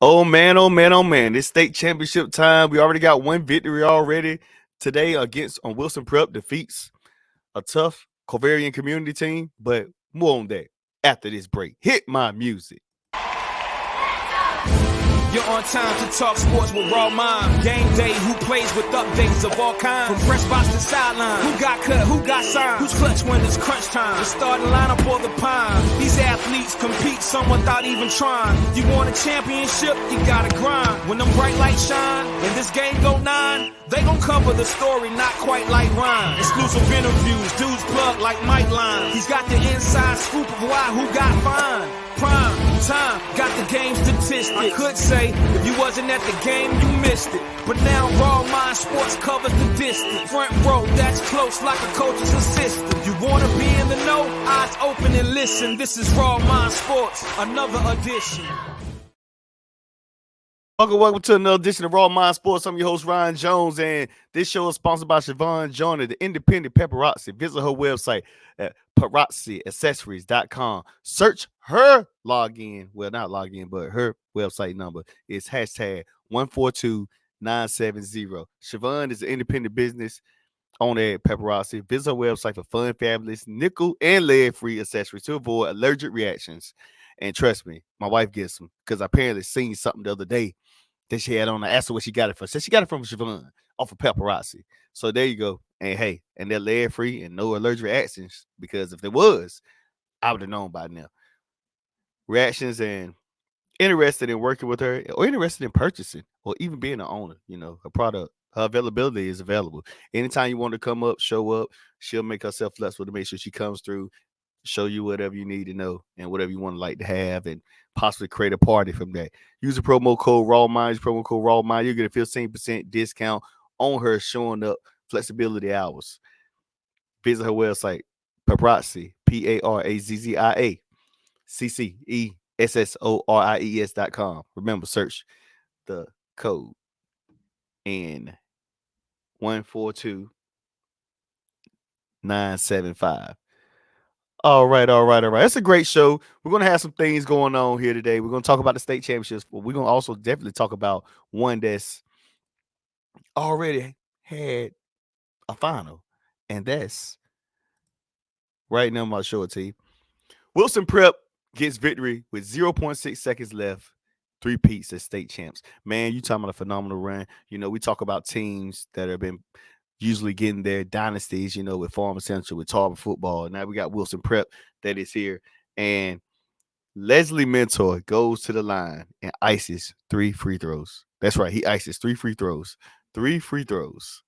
Oh man, oh man, oh man. This state championship time. We already got one victory already today against on Wilson Prep defeats a tough Covarian community team. But more on that after this break. Hit my music. You're on time to talk sports with Raw Mind. Game day, who plays with updates of all kinds. From press box to sideline. Who got cut, who got signed. Who's clutch when it's crunch time. The starting lineup or the pine. These athletes compete, some without even trying. You want a championship, you gotta grind. When them bright lights shine, and this game go 9, they gon' cover the story, not quite like Ryan. Exclusive interviews, dudes plug like Mike Line. He's got the inside scoop of why, who got fined. Prime time, got the game statistics. I could say, if you wasn't at the game, you missed it. But now Raw Mind Sports covers the distance. Front row, that's close like a coach's assistant. You wanna be in the know? Eyes open and listen. This is Raw Mind Sports, another edition. Welcome to another edition of Raw Mind Sports. I'm your host, Ryan Jones, and this show is sponsored by Siobhan Joyner, the independent paparazzi. Visit her website at paparazziaccessories.com. Search her login. Well, not login, but her website number is hashtag 142970. Siobhan is an independent business owner at Paparazzi. Visit her website for fun, fabulous, nickel and lead-free accessories to avoid allergic reactions. And trust me, my wife gets them because I apparently seen something the other day that she had on. I asked her what she got it from. Said she got it from Siobhan off of Paparazzi. So there you go. And hey, and they're lead free and no allergic reactions, because if there was, I would have known by now. Reactions and interested in working with her or interested in purchasing or even being an owner, her product, her availability is available. Anytime you want to come up, show up, she'll make herself flexible to make sure she comes through, show you whatever you need to know and whatever you want to like to have, and possibly create a party from that. Use the promo code RAWMIND. Promo code RAWMIND. You'll get a 15% discount on her showing up flexibility hours. Visit her website, Paparazzi, PARAZZIA, CCESSORIES.com. Remember, search the code in 142975. All right. It's a great show. We're going to have some things going on here today. We're going to talk about the state championships, but we're going to also definitely talk about one that's already had a final, and that's right now. I'm about to show it to you. Wilson Prep gets victory with 0.6 seconds left. 3 peats as state champs. Man, you talking about a phenomenal run. We talk about teams that have been usually getting their dynasties, with Farmville Central, with Tarver football. Now we got Wilson Prep that is here. And Leslie Mentor goes to the line and ices 3 free throws. That's right. He ices 3 free throws. 3 free throws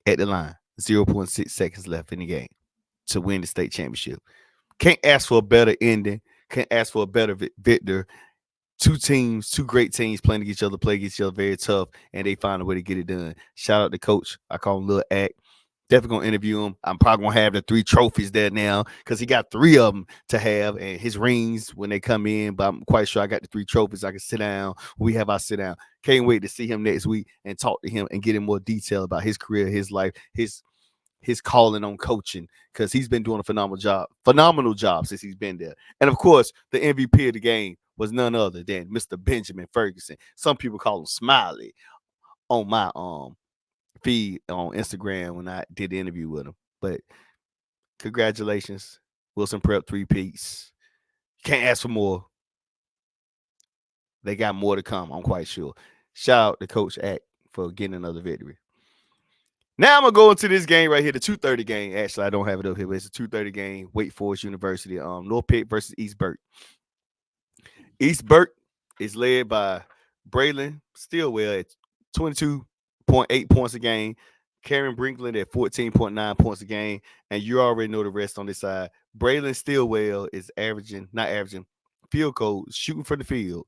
at the line. 0.6 seconds left in the game to win the state championship. Can't ask for a better ending. Can't ask for a better victor. 2 teams, 2 great teams playing against each other, play against each other very tough, and they find a way to get it done. Shout out to Coach. I call him Lil Ack. Definitely going to interview him. I'm probably going to have the 3 trophies there now because he got 3 of them to have, and his rings when they come in, but I'm quite sure I got the 3 trophies. I can sit down. We have our sit down. Can't wait to see him next week and talk to him and get in more detail about his career, his life, his calling on coaching, because he's been doing a phenomenal job since he's been there. And of course, the MVP of the game was none other than Mr. Benjamin Ferguson. Some people call him Smiley on my feed on Instagram when I did the interview with him. But congratulations, Wilson Prep 3 peats. Can't ask for more. They got more to come, I'm quite sure. Shout out to Coach Ack for getting another victory. Now I'm going to go into this game right here, the 2:30 game. Actually, I don't have it up here, but it's a 2:30 game, Wake Forest University, North Pitt versus East Burke. East Burke is led by Braylon Stillwell at 22.8 points a game, Karen Brinkland at 14.9 points a game, and you already know the rest on this side. Braylon Stillwell is field goal, shooting from the field,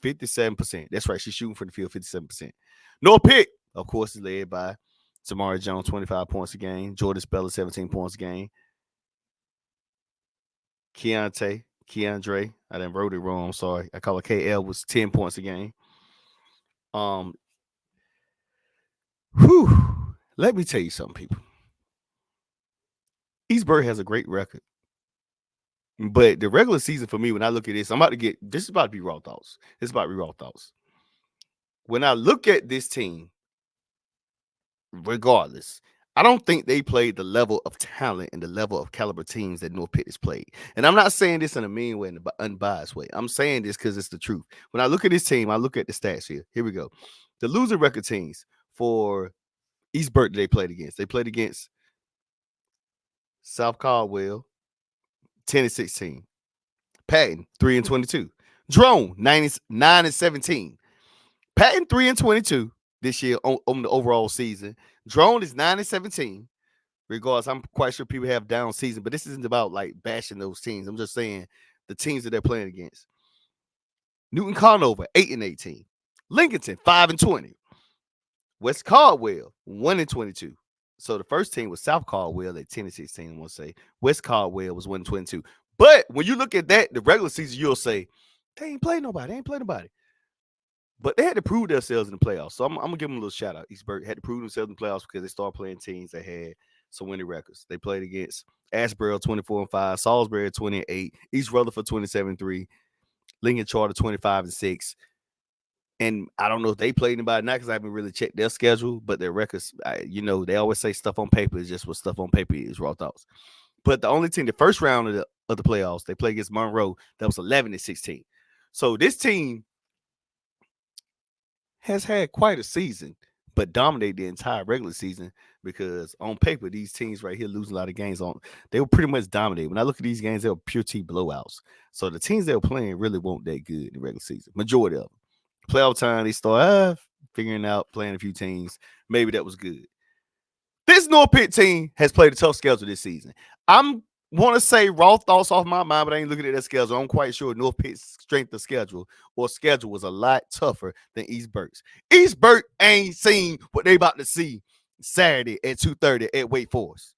57%. That's right, she's shooting from the field, 57%. North Pitt, of course, is led by Zamareya Jones, 25 points a game. Jordan Speller, 17 points a game. Kendre, I done wrote it wrong. I'm sorry. I call it KL, was 10 points a game. Let me tell you something, people. East Burke has a great record. But the regular season for me, when I look at this, this is about to be raw thoughts. This is about to be raw thoughts. When I look at this team, regardless, I don't think they played the level of talent and the level of caliber teams that North Pitt has played. And I'm not saying this in a mean way, in an unbiased way. I'm saying this because it's the truth. When I look at this team, I look at the stats here. Here we go. The losing record teams for East Burke they played against. They played against South Caldwell, 10-16. Patton, 3-22. Drone, 9-17. Patton 3-22 this year on the overall season. Drone is 9-17. Regardless, I'm quite sure people have down season, but this isn't about like bashing those teams. I'm just saying the teams that they're playing against. Newton Conover, 8-18. Lincolnton, 5-20. West Caldwell, 1-22. So the first team was South Caldwell at 10-16. I'm gonna say West Caldwell was 1-22. But when you look at that, the regular season, you'll say they ain't played nobody. They ain't played nobody. But they had to prove themselves in the playoffs. So I'm gonna give them a little shout out. East Burke had to prove themselves in the playoffs because they started playing teams that had some winning records. They played against Asheboro 24-5, Salisbury 20-8, East Rutherford 27-3, Lincoln Charter 25-6. And I don't know if they played anybody now because I haven't really checked their schedule, but their records, they always say stuff on paper is just what stuff on paper is, raw thoughts. But the only team, the first round of the playoffs, they played against Monroe, that was 11-16. So this team has had quite a season, but dominated the entire regular season because on paper, these teams right here losing a lot of games they were pretty much dominated. When I look at these games, they were pure T blowouts. So the teams they were playing really weren't that good in the regular season. Majority of them. Playoff time, they start figuring out, playing a few teams. Maybe that was good. This North Pitt team has played a tough schedule this season. I'm want to say raw thoughts off my mind, but I ain't looking at that schedule. I'm quite sure North Pitt's strength of schedule was a lot tougher than East Burke's. East Burke ain't seen what they about to see Saturday at 2:30 at Wake Forest.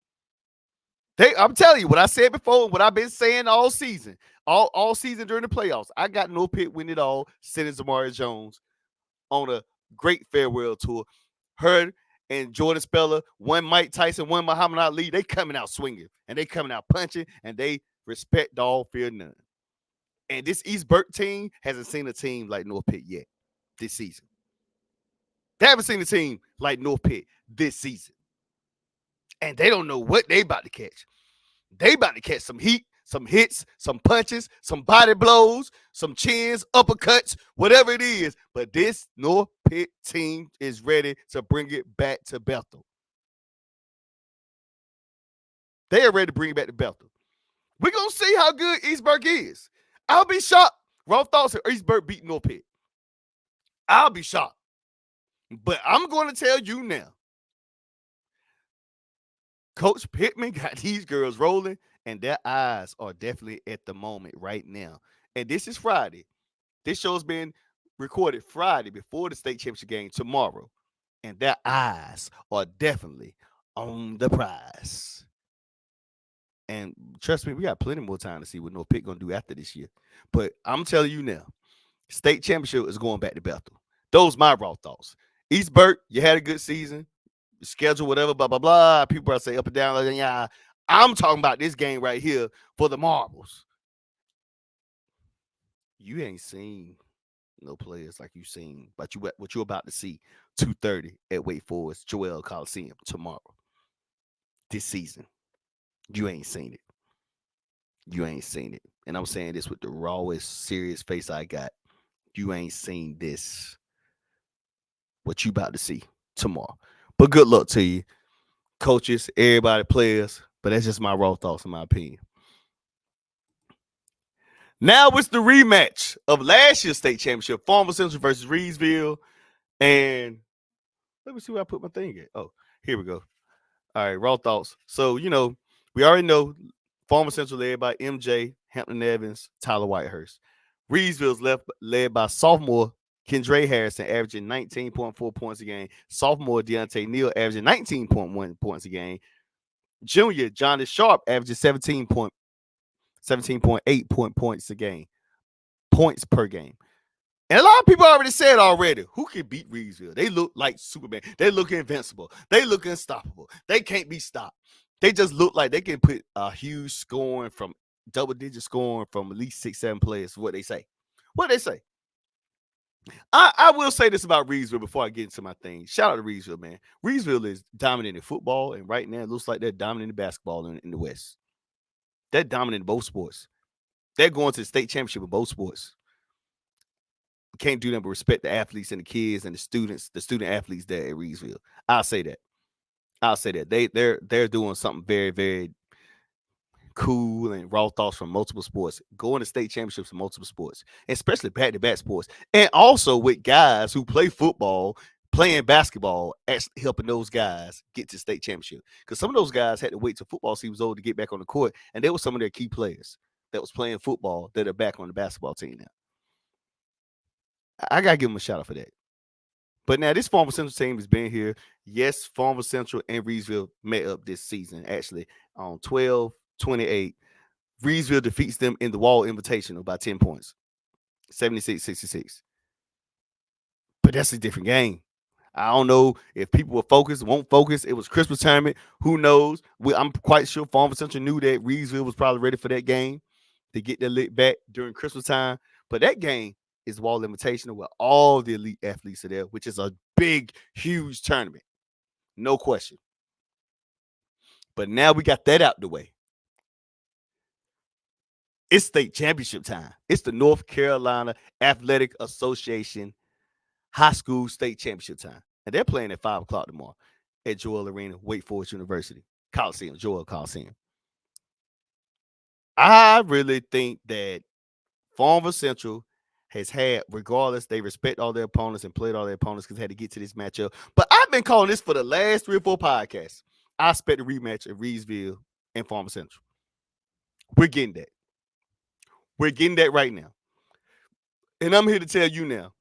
I'm telling you what I said before and what I've been saying all season. All season during the playoffs. I got North Pitt win it all, sending Zamareya Jones on a great farewell tour. Her and Jordan Speller, one Mike Tyson, one Muhammad Ali, they coming out swinging and they coming out punching and they respect all, fear none. And this East Burke team hasn't seen a team like North Pitt yet this season. They haven't seen a team like North Pitt this season. And they don't know what they about to catch. They about to catch some heat, some hits, some punches, some body blows, some chins, uppercuts, whatever it is. But this North Pitt team is ready to bring it back to Bethel. They are ready to bring it back to Bethel. We're going to see how good East Burke is. I'll be shocked. Raw thoughts of East Burke beating North Pitt. I'll be shocked. But I'm going to tell you now. Coach Pittman got these girls rolling, and their eyes are definitely at the moment right now. And this is Friday. This show's been recorded Friday before the state championship game tomorrow. And their eyes are definitely on the prize. And trust me, we got plenty more time to see what North Pitt going to do after this year. But I'm telling you now, state championship is going back to Bethel. Those my raw thoughts. East Burke, you had a good season. Schedule, whatever, blah, blah, blah. People are saying up and down. Like, yeah, I'm talking about this game right here for the marbles. You ain't seen no players like you seen, but what you're about to see 2:30 at Wake Forest, Joel Coliseum tomorrow. This season. You ain't seen it. You ain't seen it. And I'm saying this with the rawest, serious face I got. You ain't seen this. What you about to see tomorrow. But good luck to you, coaches, everybody, players. But that's just my raw thoughts, in my opinion. Now it's the rematch of last year's state championship, Farmville Central versus Reidsville. And let me see where I put my thing at. Oh, here we go. All right, raw thoughts. So, we already know Farmville Central led by MJ, Hampton Evans, Tyler Whitehurst. Reidsville's led by sophomore Kendre Harrison, averaging 19.4 points a game. Sophomore Deontay Neal, averaging 19.1 points a game. Junior Johnny Sharp, averaging 17.8 points a game. Points per game. And a lot of people already said who can beat Reidsville? They look like Superman. They look invincible. They look unstoppable. They can't be stopped. They just look like they can put a huge scoring from double-digit scoring from at least 6-7 players. What they say. What they say. I will say this about Reidsville before I get into my thing. Shout out to Reidsville, man. Reidsville is dominant in football, and right now it looks like they're dominant in basketball in the West. They're dominant in both sports. They're going to the state championship in both sports. You can't do that but respect the athletes and the kids and the students, the student athletes there at Reidsville. I'll say that. I'll say that. They're doing something very, very cool and raw thoughts from multiple sports, going to state championships in multiple sports, especially back-to-back sports, and also with guys who play football, playing basketball, actually helping those guys get to state championship. Because some of those guys had to wait till football season was over to get back on the court, and they were some of their key players that was playing football that are back on the basketball team now. I gotta give them a shout out for that. But now this Farmville Central team has been here. Yes, Farmville Central and Reidsville met up this season, actually, on 12-28. Reidsville defeats them in the Wall Invitational by 10 points, 76-66. But that's a different game. I don't know if people will focus, won't focus. It was Christmas tournament. Who knows? I'm quite sure Farmville Central knew that Reidsville was probably ready for that game to get their lit back during Christmas time. But that game is Wall Invitational where all the elite athletes are there, which is a big, huge tournament. No question. But now we got that out the way. It's state championship time. It's the North Carolina Athletic Association high school state championship time. And they're playing at 5 o'clock tomorrow at Joel Arena, Wake Forest University, Coliseum, Joel Coliseum. I really think that Farmville Central has had, regardless, they respect all their opponents and played all their opponents because they had to get to this matchup. But I've been calling this for the last 3 or 4 podcasts. I expect a rematch of Reidsville and Farmville Central. We're getting that. We're getting that right now. And I'm here to tell you now,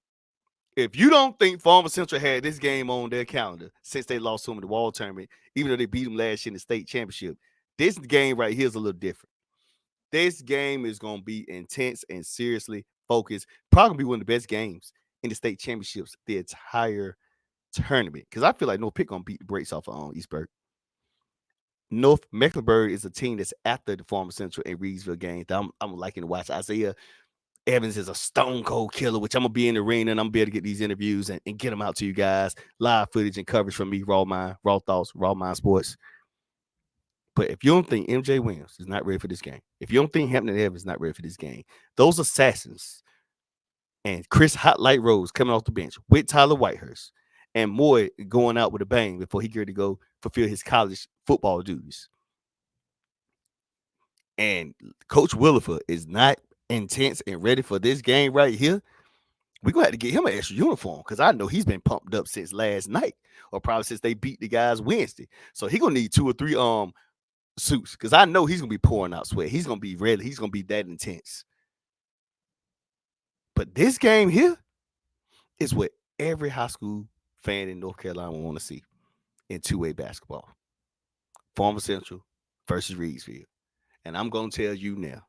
if you don't think Farmville Central had this game on their calendar since they lost to them in the Wall Tournament, even though they beat them last year in the state championship, this game right here is a little different. This game is going to be intense and seriously focused. Probably going to be one of the best games in the state championships the entire tournament. Because I feel like North Pitt going to beat the brakes off of East Burke. North Mecklenburg is a team that's after the Farmville Central and Reidsville game that I'm liking to watch. Isaiah Evans is a stone cold killer, which I'm going to be in the arena and I'm going to be able to get these interviews and get them out to you guys. Live footage and coverage from me, Raw Mind, Raw Thoughts, Raw Mind Sports. But if you don't think MJ Williams is not ready for this game, if you don't think Hampton Evans is not ready for this game, those assassins and Chris Hot Light Rose coming off the bench with Tyler Whitehurst and Moy going out with a bang before he get to go fulfill his college football duties. And Coach Williford is not intense and ready for this game right here. We're going to have to get him an extra uniform because I know he's been pumped up since last night or probably since they beat the guys Wednesday. So he's going to need 2 or 3 suits because I know he's going to be pouring out sweat. He's going to be ready. He's going to be that intense. But this game here is what every high school fan in North Carolina will want to see in 2A basketball. Farmville Central versus Reidsville. And I'm going to tell you now,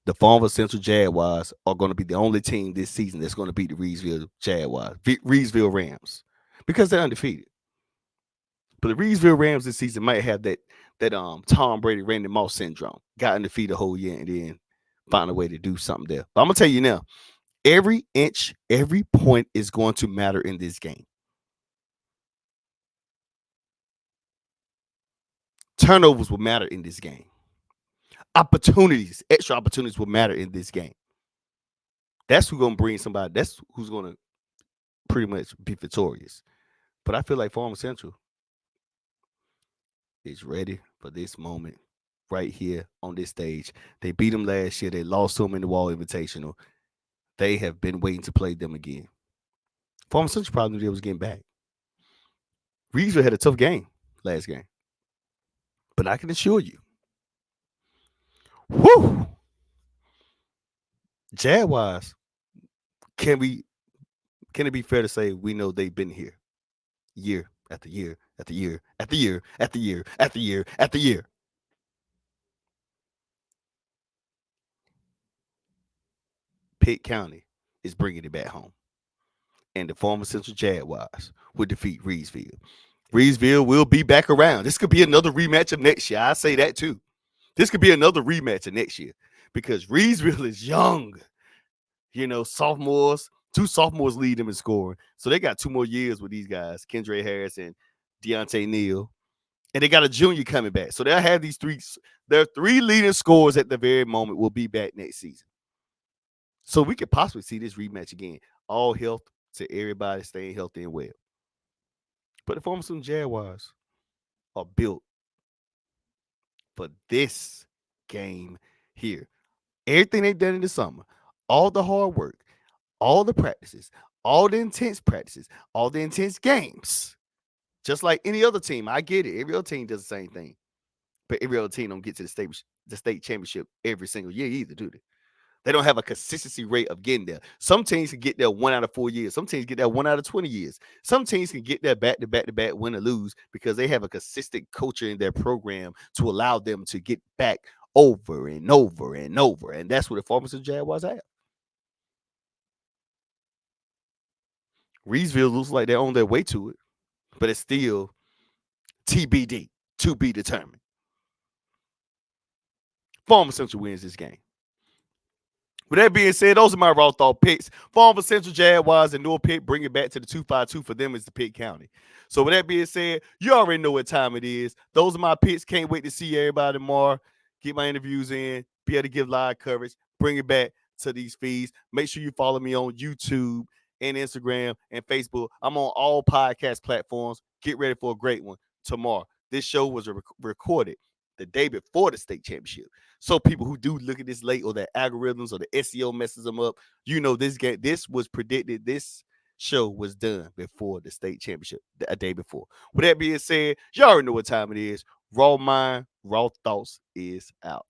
the Farmville Central Jaguars are going to be the only team this season that's going to beat the Reidsville Jaguars, Reidsville Rams, because they're undefeated. But the Reidsville Rams this season might have that Tom Brady, Randy Moss syndrome. Got undefeated the whole year and then find a way to do something there. But I'm going to tell you now, every inch, every point is going to matter in this game. Turnovers will matter in this game. Opportunities, extra opportunities will matter in this game. That's who's going to bring somebody. That's who's going to pretty much be victorious. But I feel like Farmville Central is ready for this moment right here on this stage. They beat them last year. They lost to them in the Wall Invitational. They have been waiting to play them again. Farmville Central probably knew they was getting back. Reidsville had a tough game last game. But I can assure you, whoo, Jaguars, can it be fair to say we know they've been here year after year after year after year after year after year after year? Pitt County is bringing it back home. And the Farmville Central Jaguars will defeat Reidsville. Reidsville will be back around. This could be another rematch of next year. I say that too. This could be another rematch of next year because Reidsville is young. Sophomores, 2 sophomores lead them in scoring. So they got 2 more years with these guys, Kendre Harrison, Deontay Neal. And they got a junior coming back. So they'll have their 3 leading scorers at the very moment will be back next season. So we could possibly see this rematch again. All health to everybody staying healthy and well. But the Farmville Jaguars are built for this game here. Everything they've done in the summer, all the hard work, all the practices, all the intense practices, all the intense games. Just like any other team, I get it. Every other team does the same thing. But every other team don't get to the state championship every single year either, do they? They don't have a consistency rate of getting there. Some teams can get there 1 out of 4 years. Some teams get there 1 out of 20 years. Some teams can get there back to back to back, win or lose, because they have a consistent culture in their program to allow them to get back over and over and over. And that's what the Farmville Jaguars have. Reidsville looks like they're on their way to it, but it's still TBD, to be determined. Farmville Central wins this game. With that being said, those are my raw thought picks. Farmville Central Jaguars and North Pitt bring it back to the 252 for them is the Pitt County. So with that being said, you already know what time it is. Those are my picks. Can't wait to see everybody tomorrow. Get my interviews in. Be able to give live coverage. Bring it back to these feeds. Make sure you follow me on YouTube and Instagram and Facebook. I'm on all podcast platforms. Get ready for a great one tomorrow. This show was recorded the day before the state championship. So people who do look at this late, or their algorithms or the SEO messes them up, this was predicted. This show was done before the state championship, a day before. With that being said, you already know what time it is. Raw Mind, Raw Thoughts is out.